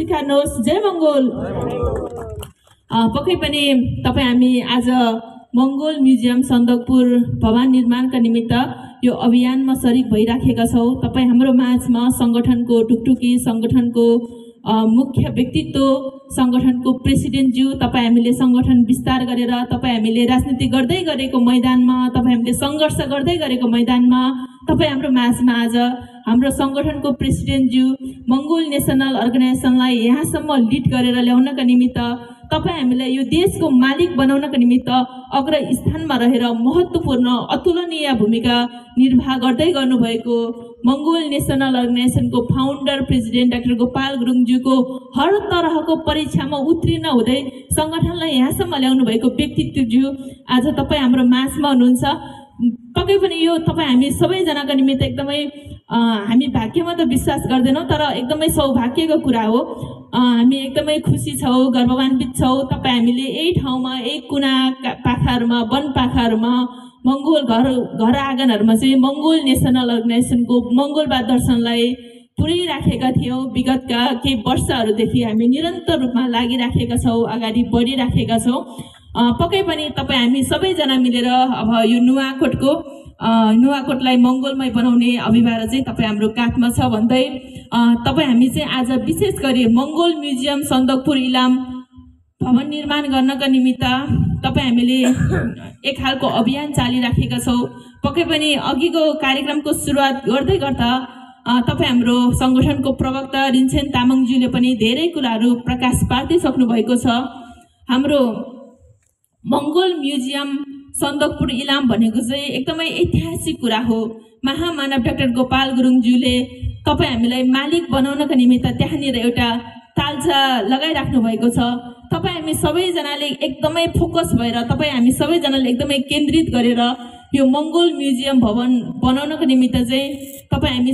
स्वीकार्नुहोस्। जय मङ्गोल। पक्कै पनि तपाईँ हामी आज मङ्गोल म्युजियम सन्दकपुर भवन निर्माणका निमित्त यो अभियानमा सरिक भइराखेका छौँ। तपाईँ हाम्रो माझमा सङ्गठनको ढुकढुकी, सङ्गठनको मुख्य व्यक्तित्व, सङ्गठनको प्रेसिडेन्टज्यू, तपाईँ हामीले सङ्गठन विस्तार गरेर, तपाईँ हामीले राजनीति गर्दै गरेको मैदानमा, तपाईँ हामीले सङ्घर्ष गर्दै गरेको मैदानमा तपाईँ हाम्रो माझमा आज हाम्रो सङ्गठनको प्रेसिडेन्टज्यू मङ्गोल नेसनल अर्गनाइजेसनलाई यहाँसम्म लिड गरेर ल्याउनका निमित्त, तपाईँ हामीलाई यो देशको मालिक बनाउनका निमित्त अग्र स्थानमा रहेर महत्त्वपूर्ण अतुलनीय भूमिका निर्वाह गर्दै गर्नुभएको मङ्गोल नेसनल अर्गनाइजेसनको फाउन्डर प्रेसिडेन्ट डाक्टर गोपाल गुरुङज्यूको हर तरहको परीक्षामा उत्तीर्ण हुँदै सङ्गठनलाई यहाँसम्म ल्याउनु भएको व्यक्तित्वज्यू आज तपाईँ हाम्रो माझमा हुनुहुन्छ। पक्कै पनि यो तपाईँ हामी सबैजनाको निमित्त एकदमै हामी भाग्यमा त विश्वास गर्दैनौँ, तर एकदमै सौभाग्यको कुरा हो। हामी एकदमै खुसी छौँ, गर्वन्वित छौँ। तपाईँ हामीले यही ठाउँमा, एक कुना पाखाहरूमा, वन पाखाहरूमा, मङ्गोल घर आँगनहरूमा चाहिँ मङ्गोल नेसनल अर्गनाइजेसनको मङ्गोलवाद दर्शनलाई पुर्याइराखेका थियौँ। विगतका केही वर्षहरूदेखि हामी निरन्तर रूपमा लागिराखेका छौँ, अगाडि बढिराखेका छौँ। पक्कै पनि तपाईँ हामी सबैजना मिलेर अब यो नुवाकोटलाई मङ्गोलमय बनाउने अभियान चाहिँ तपाईँ हाम्रो काखमा छ भन्दै तपाईँ हामी चाहिँ आज विशेष गरी मङ्गोल म्युजियम सन्दकपुर इलाम भवन निर्माण गर्नका निमित्त तपाईँ हामीले एक खालको अभियान चालिराखेका छौँ। पक्कै पनि अघिको कार्यक्रमको सुरुवात गर्दै गर्दा तपाईँ हाम्रो सङ्गठनको प्रवक्ता रिन्छेन तामाङज्यूले पनि धेरै कुराहरू प्रकाश पार्दिसक्नु भएको छ। हाम्रो मङ्गोल म्युजियम सन्दकपुर इलाम भनेको चाहिँ एकदमै ऐतिहासिक कुरा हो। महामानव डाक्टर गोपाल गुरुङज्यूले तपाईँ हामीलाई मालिक बनाउनका निमित्त त्यहाँनिर एउटा तालचा लगाइराख्नु भएको छ। तपाईँ हामी सबैजनाले एकदमै फोकस भएर, तपाईँ हामी सबैजनाले एकदमै केन्द्रित गरेर यो मङ्गोल म्युजियम भवन बनाउनको निमित्त चाहिँ तपाईँ हामी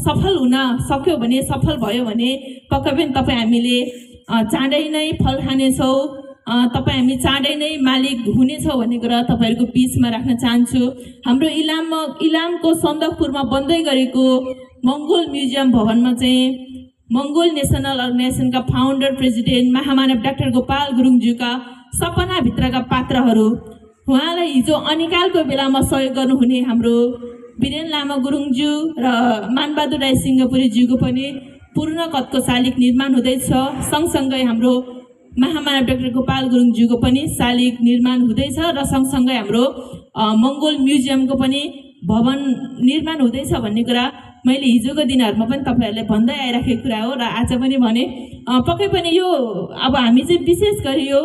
सफल हुन सक्यो भने, सफल भयो भने पक्कै पनि तपाईँ हामीले चाँडै नै फल खानेछौँ, तपाईँ हामी चाँडै नै मालिक हुनेछौँ भन्ने कुरा तपाईँहरूको बिचमा राख्न चाहन्छु। हाम्रो इलामको सन्दकपुरमा बन्दै गरेको मङ्गोल म्युजियम भवनमा चाहिँ मङ्गोल नेसनल अर्गनाइजेसनका फाउन्डर प्रेसिडेन्ट महामानव डाक्टर गोपाल गुरुङज्यूका सपनाभित्रका पात्रहरू, उहाँलाई हिजो अनिकालको बेलामा सहयोग गर्नुहुने हाम्रो वीरेन लामा गुरुङज्यू र मानबहादुर राई सिंहपुरीज्यूको पनि पूर्ण कदको शालिग निर्माण हुँदैछ। सँगसँगै हाम्रो महामानव डाक्टर गोपाल गुरुङज्यूको पनि शालिग निर्माण हुँदैछ र सँगसँगै हाम्रो मङ्गोल म्युजियमको पनि भवन निर्माण हुँदैछ भन्ने कुरा मैले हिजोको दिनहरूमा पनि तपाईँहरूले भन्दै आइराखेको कुरा हो र आज पनि भने। पक्कै पनि यो अब हामी चाहिँ विशेष गरी यो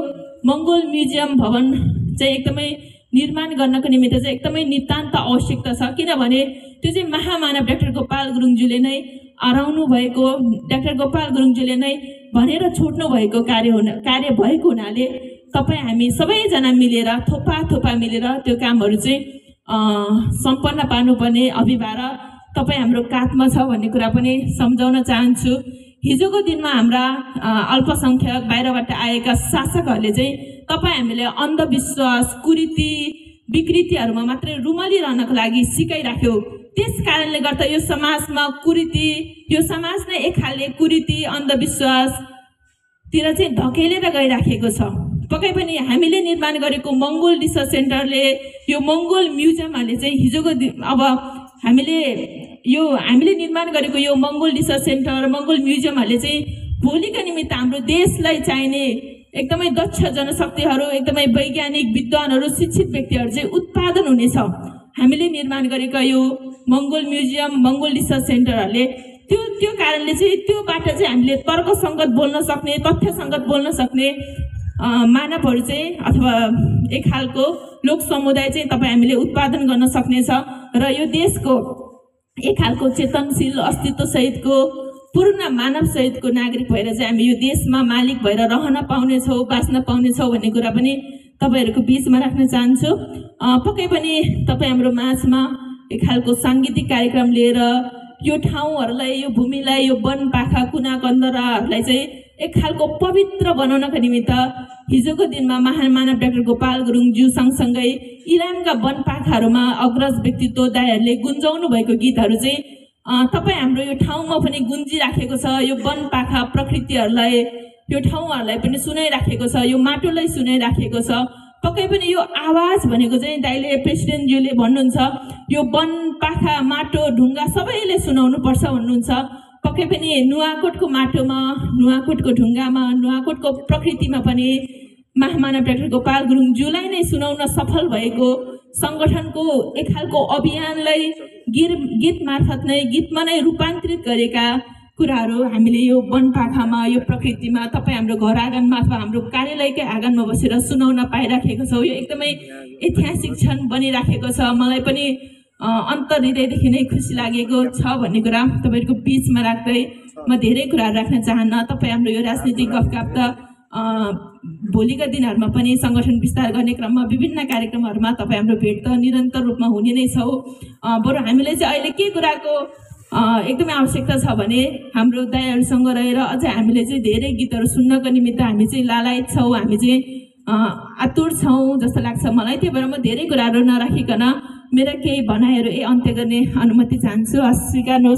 मङ्गोल म्युजियम भवन चाहिँ एकदमै निर्माण गर्नको निमित्त चाहिँ एकदमै नितान्त आवश्यकता छ। किनभने त्यो चाहिँ महामानव डाक्टर गोपाल गुरुङज्यूले नै अराउनु भएको, डाक्टर गोपाल गुरुङज्यूले नै भनेर छोड्नु भएको कार्य भएको हुनाले तपाईँ हामी सबैजना मिलेर थोपा मिलेर त्यो कामहरू चाहिँ सम्पन्न पार्नुपर्ने अभिभार तपाईँ हाम्रो काखमा छ भन्ने कुरा पनि सम्झाउन चाहन्छु। हिजोको दिनमा हाम्रा अल्पसङ्ख्यक बाहिरबाट आएका शासकहरूले चाहिँ तपाईँ हामीले अन्धविश्वास, कुरीति, विकृतिहरूमा मात्रै रुमलिरहनको लागि सिकाइराख्यो। त्यस कारणले गर्दा यो समाजमा कुरीति, यो समाज नै एक खालले कुरीति, अन्धविश्वासतिर चाहिँ धकेलेर गइराखेको छ। पक्कै पनि हामीले निर्माण गरेको मङ्गोल रिसर्च सेन्टरले, यो मङ्गोल म्युजियमहरूले चाहिँ हिजोको अब हामीले निर्माण गरेको यो मङ्गोल रिसर्च सेन्टर, मङ्गोल म्युजियमहरूले चाहिँ भोलिका निमित्त हाम्रो देशलाई चाहिने एकदमै दक्ष जनशक्तिहरू, एकदमै वैज्ञानिक विद्वानहरू, शिक्षित व्यक्तिहरू चाहिँ उत्पादन हुनेछ। हामीले निर्माण गरेका यो मङ्गोल म्युजियम, मङ्गोल रिसर्च सेन्टरहरूले त्यो कारणले चाहिँ त्योबाट चाहिँ हामीले तर्कसङ्गत बोल्न सक्ने, तथ्यसङ्गत बोल्न सक्ने मानवहरू चाहिँ अथवा एक खालको लोक समुदाय चाहिँ तपाईँ हामीले उत्पादन गर्न सक्नेछ र यो देशको एक खालको चेतनशील अस्तित्व सहितको, पूर्ण मानव सहितको नागरिक भएर चाहिँ हामी यो देशमा मालिक भएर रहन पाउनेछौँ, बाँच्न पाउनेछौँ भन्ने कुरा पनि तपाईँहरूको बिचमा राख्न चाहन्छु। पक्कै पनि तपाईँ हाम्रो माझमा एक खालको साङ्गीतिक कार्यक्रम लिएर यो ठाउँहरूलाई, यो भूमिलाई, यो वन पाखा कुना कन्दराहरूलाई चाहिँ एक खालको पवित्र बनाउनका निमित्त हिजोको दिनमा महामानव डाक्टर गोपाल गुरुङज्यू सँगसँगै इलामका वन पाखाहरूमा अग्रज व्यक्तित्व दाइहरूले गुन्जाउनु भएको गीतहरू चाहिँ तपाईँ हाम्रो यो ठाउँमा पनि गुन्जिराखेको छ। यो वनपाखा प्रकृतिहरूलाई, यो ठाउँहरूलाई पनि सुनाइराखेको छ, यो माटोलाई सुनाइराखेको छ। पक्कै पनि यो आवाज भनेको चाहिँ दाइले प्रेसिडेन्टज्यूले भन्नुहुन्छ यो वनपाखा माटो ढुङ्गा सबैले सुनाउनु पर्छ भन्नुहुन्छ। पक्कै पनि नुवाकोटको माटोमा, नुवाकोटको ढुङ्गामा, नुवाकोटको प्रकृतिमा पनि महामानव डाक्टर गोपाल गुरुङज्यूलाई नै सुनाउन सफल भएको सङ्गठनको एक खालको अभियानलाई गीत मार्फत नै, गीतमा नै रूपान्तरित गरेका कुराहरू हामीले यो वनपाखामा, यो प्रकृतिमा, तपाईँ हाम्रो घर आँगनमा अथवा हाम्रो कार्यालयकै आँगनमा बसेर सुनाउन पाइराखेको छौँ। यो एकदमै ऐतिहासिक क्षण बनिराखेको छ। मलाई पनि अन्तर्हृदयदेखि नै खुसी लागेको छ भन्ने कुरा तपाईँहरूको बिचमा राख्दै म धेरै कुराहरू राख्न चाहन्न। तपाईँ हाम्रो यो राजनीतिक गफगाफ त भोलिका दिनहरूमा पनि सङ्गठन विस्तार गर्ने क्रममा विभिन्न कार्यक्रमहरूमा तपाईँ हाम्रो भेट त निरन्तर रूपमा हुने नै छौँ। बरु हामीले चाहिँ अहिले के कुराको एकदमै आवश्यकता छ भने हाम्रो दाइहरूसँग रहेर अझै हामीले चाहिँ धेरै गीतहरू सुन्नको निमित्त हामी चाहिँ लालायत छौँ, हामी चाहिँ आतुर छौँ जस्तो लाग्छ मलाई। त्यही भएर म धेरै कुराहरू नराखिकन मेरा केही भनाइहरू अन्त्य गर्ने अनुमति चाहन्छु। स्वीकार